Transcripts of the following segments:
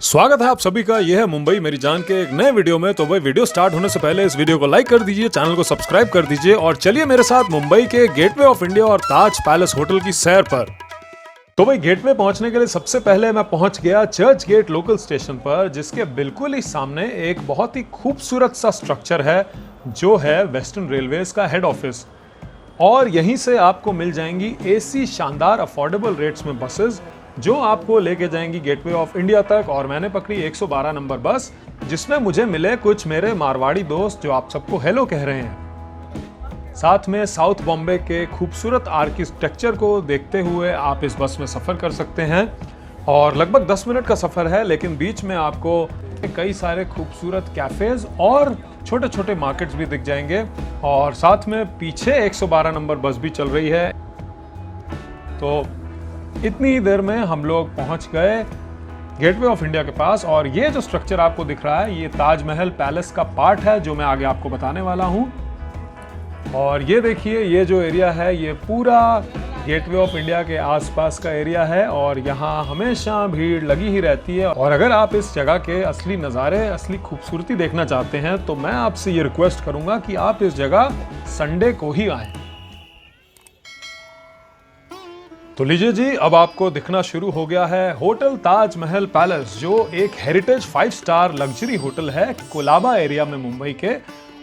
स्वागत है आप सभी का। यह है मुंबई मेरी जान के एक नए वीडियो में। तो भाई वीडियो स्टार्ट होने से पहले इस वीडियो को लाइक कर दीजिए, चैनल को सब्सक्राइब कर दीजिए और चलिए मेरे साथ मुंबई के गेटवे ऑफ इंडिया और ताज पैलेस होटल की सैर पर। तो भाई गेटवे पहुंचने के लिए सबसे पहले मैं पहुंच गया चर्च गेट लोकल स्टेशन पर, जिसके बिल्कुल ही सामने एक बहुत ही खूबसूरत सा स्ट्रक्चर है जो है वेस्टर्न रेलवेज का हेड ऑफिस। और यहीं से आपको मिल जाएंगी एसी शानदार अफोर्डेबल रेट्स में बसेस जो आपको लेके जाएंगी गेटवे ऑफ इंडिया तक। और मैंने पकड़ी 112 नंबर बस, जिसमें मुझे मिले कुछ मेरे मारवाड़ी दोस्त जो आप सबको हेलो कह रहे हैं। साथ में साउथ बॉम्बे के खूबसूरत आर्किटेक्चर को देखते हुए आप इस बस में सफ़र कर सकते हैं। और लगभग 10 मिनट का सफ़र है, लेकिन बीच में आपको कई सारे खूबसूरत कैफ़ेज़ और छोटे छोटे मार्केट्स भी दिख जाएंगे। और साथ में पीछे 112 नंबर बस भी चल रही है। तो इतनी ही देर में हम लोग पहुंच गए गेटवे ऑफ इंडिया के पास। और ये जो स्ट्रक्चर आपको दिख रहा है ये ताजमहल पैलेस का पार्ट है जो मैं आगे आपको बताने वाला हूं। और ये देखिए, ये जो एरिया है ये पूरा गेटवे ऑफ इंडिया के आसपास का एरिया है और यहाँ हमेशा भीड़ लगी ही रहती है। और अगर आप इस जगह के असली नज़ारे, असली खूबसूरती देखना चाहते हैं तो मैं आपसे ये रिक्वेस्ट करूंगा कि आप इस जगह संडे को ही आएं। तो लीजिए जी, अब आपको दिखना शुरू हो गया है होटल ताजमहल पैलेस, जो एक हेरिटेज 5 स्टार लग्जरी होटल है कोलाबा एरिया में मुंबई के।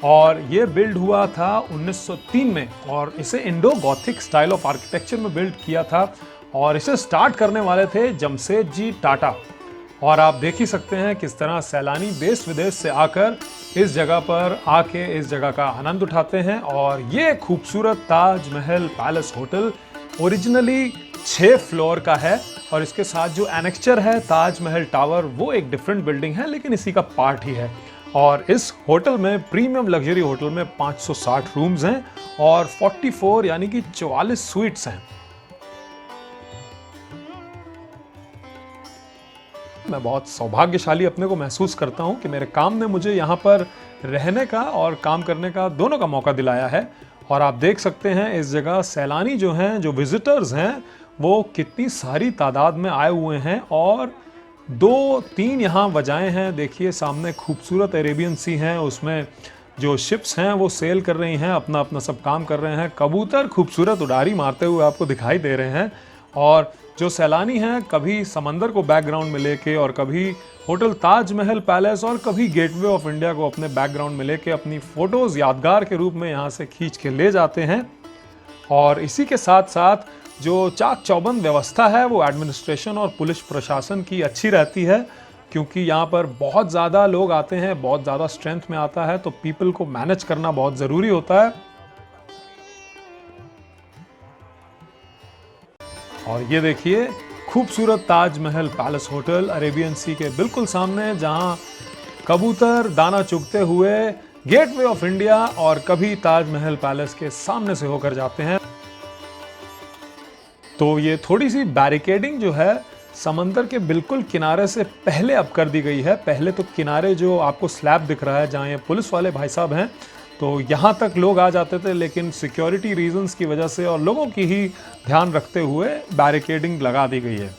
और ये बिल्ड हुआ था 1903 में और इसे Indo Gothic style of architecture में बिल्ड किया था। और इसे स्टार्ट करने वाले थे जमशेदजी टाटा। और आप देख ही सकते हैं किस तरह सैलानी देश विदेश से आकर इस जगह पर आके इस जगह का आनंद उठाते हैं। और ये खूबसूरत Taj Mahal palace hotel originally 6 floor का है और इसके साथ जो एनेक्चर है ताजमहल टावर वो एक डिफरेंट बिल्डिंग है, लेकिन इसी का पार्ट ही है। और इस होटल में, प्रीमियम लग्जरी होटल में 560 रूम्स हैं और 44 यानी कि 44 स्वीट्स हैं। मैं बहुत सौभाग्यशाली अपने को महसूस करता हूं कि मेरे काम ने मुझे यहाँ पर रहने का और काम करने का दोनों का मौका दिलाया है। और आप देख सकते हैं इस जगह सैलानी जो हैं, जो विजिटर्स हैं, वो कितनी सारी तादाद में आए हुए हैं। और 2-3 यहाँ वजहें हैं। देखिए सामने खूबसूरत अरेबियन सी हैं, उसमें जो शिप्स हैं वो सेल कर रही हैं, अपना अपना सब काम कर रहे हैं। कबूतर खूबसूरत उड़ारी मारते हुए आपको दिखाई दे रहे हैं। और जो सैलानी हैं कभी समंदर को बैकग्राउंड में लेके और कभी होटल ताजमहल पैलेस और कभी गेटवे ऑफ इंडिया को अपने बैकग्राउंड में लेके अपनी फोटोज़ यादगार के रूप में यहाँ से खींच के ले जाते हैं। और इसी के साथ साथ जो चाक चौबंद व्यवस्था है वो एडमिनिस्ट्रेशन और पुलिस प्रशासन की अच्छी रहती है, क्योंकि यहाँ पर बहुत ज़्यादा लोग आते हैं, बहुत ज़्यादा स्ट्रेंथ में आता है, तो पीपल को मैनेज करना बहुत ज़रूरी होता है। और ये देखिए खूबसूरत ताजमहल पैलेस होटल अरेबियन सी के बिल्कुल सामने, जहां कबूतर दाना चुगते हुए गेटवे ऑफ इंडिया और कभी ताजमहल पैलेस के सामने से होकर जाते हैं। तो ये थोड़ी सी बैरिकेडिंग जो है समंदर के बिल्कुल किनारे से पहले अब कर दी गई है। पहले तो किनारे जो आपको स्लैब दिख रहा है जहाँ ये पुलिस वाले भाई साहब हैं, तो यहाँ तक लोग आ जाते थे, लेकिन सिक्योरिटी रीजंस की वजह से और लोगों की ही ध्यान रखते हुए बैरिकेडिंग लगा दी गई है।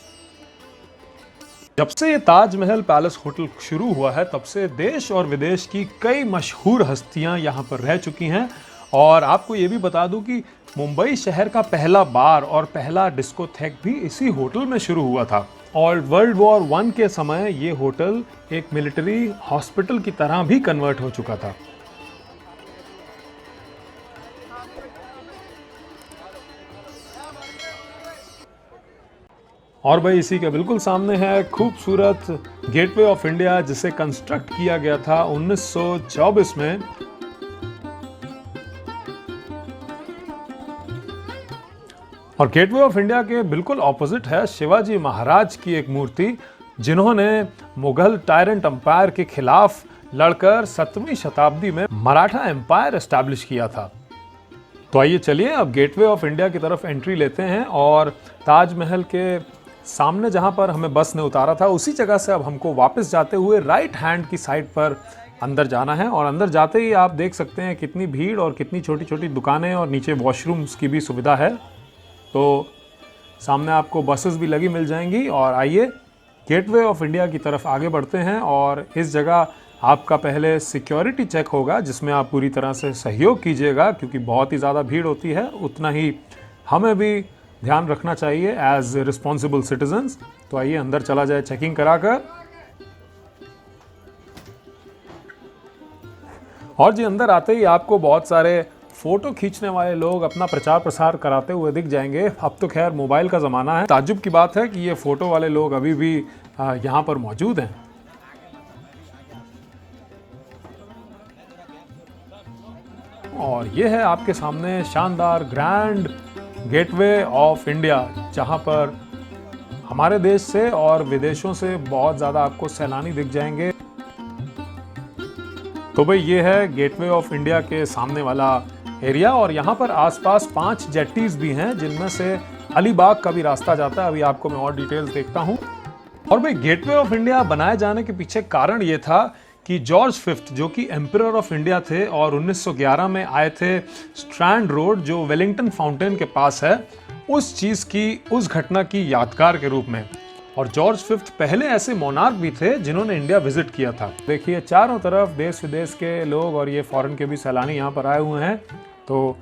जब से ये ताजमहल पैलेस होटल शुरू हुआ है तब से देश और विदेश की कई मशहूर हस्तियां यहाँ पर रह चुकी हैं। और आपको ये भी बता दूं कि मुंबई शहर का पहला बार और पहला डिस्कोथेक भी इसी होटल में शुरू हुआ था। और वर्ल्ड वॉर 1 के समय ये होटल एक मिलिट्री हॉस्पिटल की तरह भी कन्वर्ट हो चुका था। और भाई इसी के बिल्कुल सामने है खूबसूरत गेटवे ऑफ इंडिया, जिसे कंस्ट्रक्ट किया गया था 1924 में। और गेटवे ऑफ इंडिया के बिल्कुल ऑपोजिट है शिवाजी महाराज की एक मूर्ति, जिन्होंने मुगल टायरेंट एम्पायर के खिलाफ लड़कर 7वीं शताब्दी में मराठा एम्पायर एस्टैब्लिश किया था। तो आइए चलिए अब गेटवे ऑफ इंडिया की तरफ एंट्री लेते हैं। और ताजमहल के सामने जहां पर हमें बस ने उतारा था उसी जगह से अब हमको वापस जाते हुए राइट हैंड की साइड पर अंदर जाना है। और अंदर जाते ही आप देख सकते हैं कितनी भीड़ और कितनी छोटी छोटी दुकानें और नीचे वॉशरूम्स की भी सुविधा है। तो सामने आपको बसेस भी लगी मिल जाएंगी। और आइए गेटवे ऑफ इंडिया की तरफ आगे बढ़ते हैं और इस जगह आपका पहले सिक्योरिटी चेक होगा जिसमें आप पूरी तरह से सहयोग कीजिएगा, क्योंकि बहुत ही ज़्यादा भीड़ होती है। उतना ही हमें भी ध्यान रखना चाहिए एज रिस्पॉन्सिबल सिटीजन्स। तो आइए अंदर चला जाए चेकिंग कराकर। और जी अंदर आते ही आपको बहुत सारे फोटो खींचने वाले लोग अपना प्रचार प्रसार कराते हुए दिख जाएंगे। अब तो खैर मोबाइल का ज़माना है। ताज्जुब की बात है कि ये फ़ोटो वाले लोग अभी भी यहाँ पर मौजूद हैं। और ये है आपके सामने शानदार ग्रैंड गेटवे ऑफ इंडिया, जहाँ पर हमारे देश से और विदेशों से बहुत ज़्यादा आपको सैलानी दिख जाएंगे। तो भाई ये है गेटवे ऑफ इंडिया के सामने वाला एरिया और यहाँ पर आसपास 5 जेट्टीज भी हैं जिनमें से अलीबाग का भी रास्ता जाता है। अभी आपको मैं और डिटेल्स देखता हूँ। और भाई गेटवे ऑफ इंडिया बनाए जाने के पीछे कारण ये था कि जॉर्ज फिफ्थ जो कि एम्परर ऑफ इंडिया थे और 1911 में आए थे स्ट्रैंड रोड जो वेलिंगटन फाउंटेन के पास है, उस घटना की यादगार के रूप में। और जॉर्ज फिफ्थ पहले ऐसे मोनार्क भी थे जिन्होंने इंडिया विजिट किया था। देखिए चारों तरफ देश विदेश के लोग और ये फॉरेन के भी सैलानी यहाँ पर आए हुए हैं। तो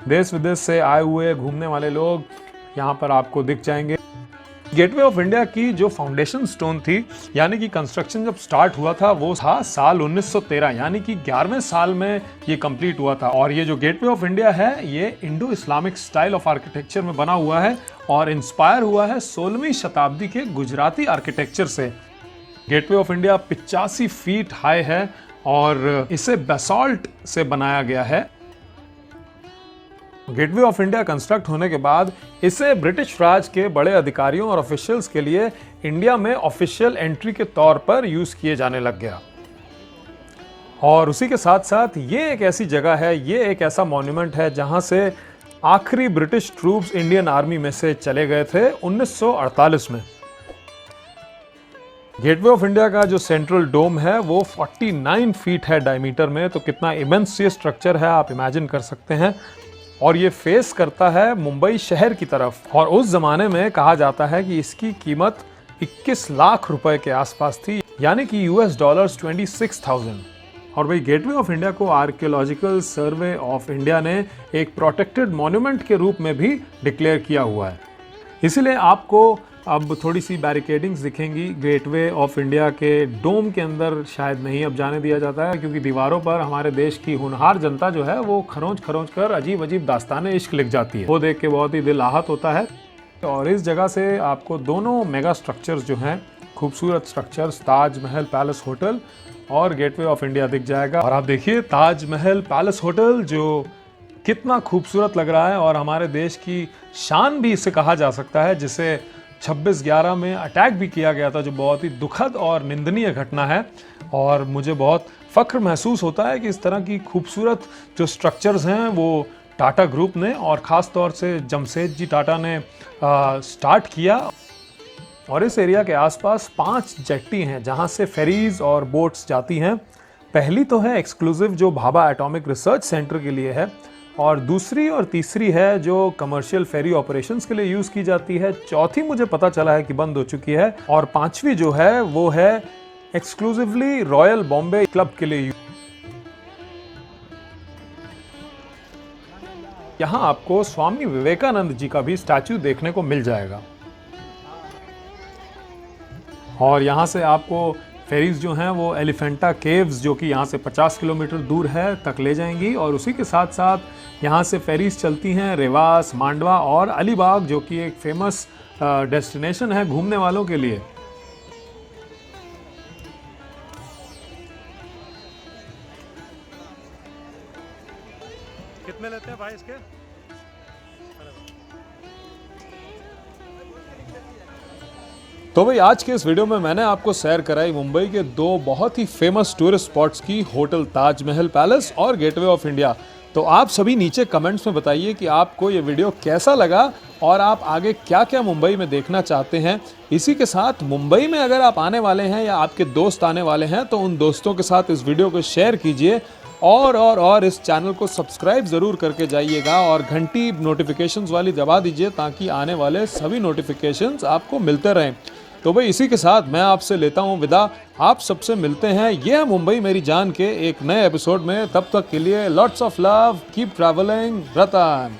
देश विदेश से आए हुए घूमने वाले लोग यहाँ पर आपको दिख जाएंगे। गेटवे ऑफ इंडिया की जो फाउंडेशन स्टोन थी, यानी कि कंस्ट्रक्शन जब स्टार्ट हुआ था वो था साल 1913, यानी कि 11वें साल में ये कंप्लीट हुआ था। और ये जो गेटवे ऑफ इंडिया है ये Indo Islamic style of architecture में बना हुआ है और इंस्पायर हुआ है 16वीं शताब्दी के गुजराती आर्किटेक्चर से। Gateway of India 85 feet high है और इसे बेसाल्ट से बनाया गया है। गेटवे ऑफ इंडिया कंस्ट्रक्ट होने के बाद इसे ब्रिटिश राज के बड़े अधिकारियों और ऑफिशियल्स के लिए इंडिया में ऑफिशियल एंट्री के तौर पर यूज किए जाने लग गया। और उसी के साथ साथ ये एक ऐसी जगह है, ये एक ऐसा मॉन्यूमेंट है जहां से आखिरी ब्रिटिश ट्रूप्स इंडियन आर्मी में से चले गए थे 1948 में। गेटवे ऑफ इंडिया का जो सेंट्रल डोम है वो 49 फीट है डायमीटर में। तो कितना इमेंस ये स्ट्रक्चर है आप इमेजिन कर सकते हैं। और ये फेस करता है मुंबई शहर की तरफ। और उस जमाने में कहा जाता है कि इसकी कीमत 21 लाख रुपए के आसपास थी, यानी कि $26,000 और भाई गेटवे ऑफ इंडिया को आर्कियोलॉजिकल सर्वे ऑफ इंडिया ने एक प्रोटेक्टेड मॉन्यूमेंट के रूप में भी डिक्लेयर किया हुआ है। इसीलिए आपको अब थोड़ी सी बैरिकेडिंग्स दिखेंगी। गेटवे ऑफ इंडिया के डोम के अंदर शायद नहीं अब जाने दिया जाता है, क्योंकि दीवारों पर हमारे देश की होनहार जनता जो है वो खरोंच खरोंच कर अजीब अजीब दास्तानें इश्क लिख जाती है। वो देख के बहुत ही दिल आहत होता है। और इस जगह से आपको दोनों मेगा स्ट्रक्चर्स जो हैं, खूबसूरत स्ट्रक्चर्स, ताजमहल पैलेस होटल और गेटवे ऑफ इंडिया दिख जाएगा। और आप देखिए ताजमहल पैलेस होटल जो कितना खूबसूरत लग रहा है और हमारे देश की शान भी इसे कहा जा सकता है, जिसे 26/11 में अटैक भी किया गया था, जो बहुत ही दुखद और निंदनीय घटना है। और मुझे बहुत फख्र महसूस होता है कि इस तरह की खूबसूरत जो स्ट्रक्चर्स हैं वो टाटा ग्रुप ने और ख़ास तौर से जमशेद टाटा ने स्टार्ट किया। और इस एरिया के आसपास 5 जेट्टी हैं जहां से फेरीज और बोट्स जाती हैं। पहली तो है एक्सक्लूसिव जो भाभा एटॉमिक रिसर्च सेंटर के लिए है, और दूसरी और तीसरी है जो कमर्शियल फेरी ऑपरेशंस के लिए यूज़ की जाती है। चौथी मुझे पता चला है कि बंद हो चुकी है। और 5वीं जो है वो है एक्सक्लूसिवली रॉयल बॉम्बे क्लब के लिए। यहाँ आपको स्वामी विवेकानंद जी का भी स्टैचू देखने को मिल जाएगा। और यहाँ से आपको फेरीज जो हैं वो एलिफेंटा केव्स, जो कि यहाँ से 50 किलोमीटर दूर है, तक ले जाएंगी। और उसी के साथ साथ यहाँ से फेरीज चलती हैं रेवास, मांडवा और अलीबाग, जो कि एक फेमस डेस्टिनेशन है घूमने वालों के लिए। कितने लेते हैं भाई इसके? तो भाई आज के इस वीडियो में मैंने आपको सैर कराई मुंबई के 2 बहुत ही फेमस टूरिस्ट स्पॉट्स की, होटल ताजमहल पैलेस और गेटवे ऑफ इंडिया। तो आप सभी नीचे कमेंट्स में बताइए कि आपको ये वीडियो कैसा लगा और आप आगे क्या क्या मुंबई में देखना चाहते हैं। इसी के साथ मुंबई में अगर आप आने वाले हैं या आपके दोस्त आने वाले हैं तो उन दोस्तों के साथ इस वीडियो को शेयर कीजिए और इस चैनल को सब्सक्राइब ज़रूर करके जाइएगा और घंटी नोटिफिकेशंस वाली दबा दीजिए ताकि आने वाले सभी नोटिफिकेशंस आपको मिलते रहें। तो भाई इसी के साथ मैं आपसे लेता हूँ विदा। आप सबसे मिलते हैं ये है मुंबई मेरी जान के एक नए एपिसोड में। तब तक के लिए lots of love, keep travelling, Ratan.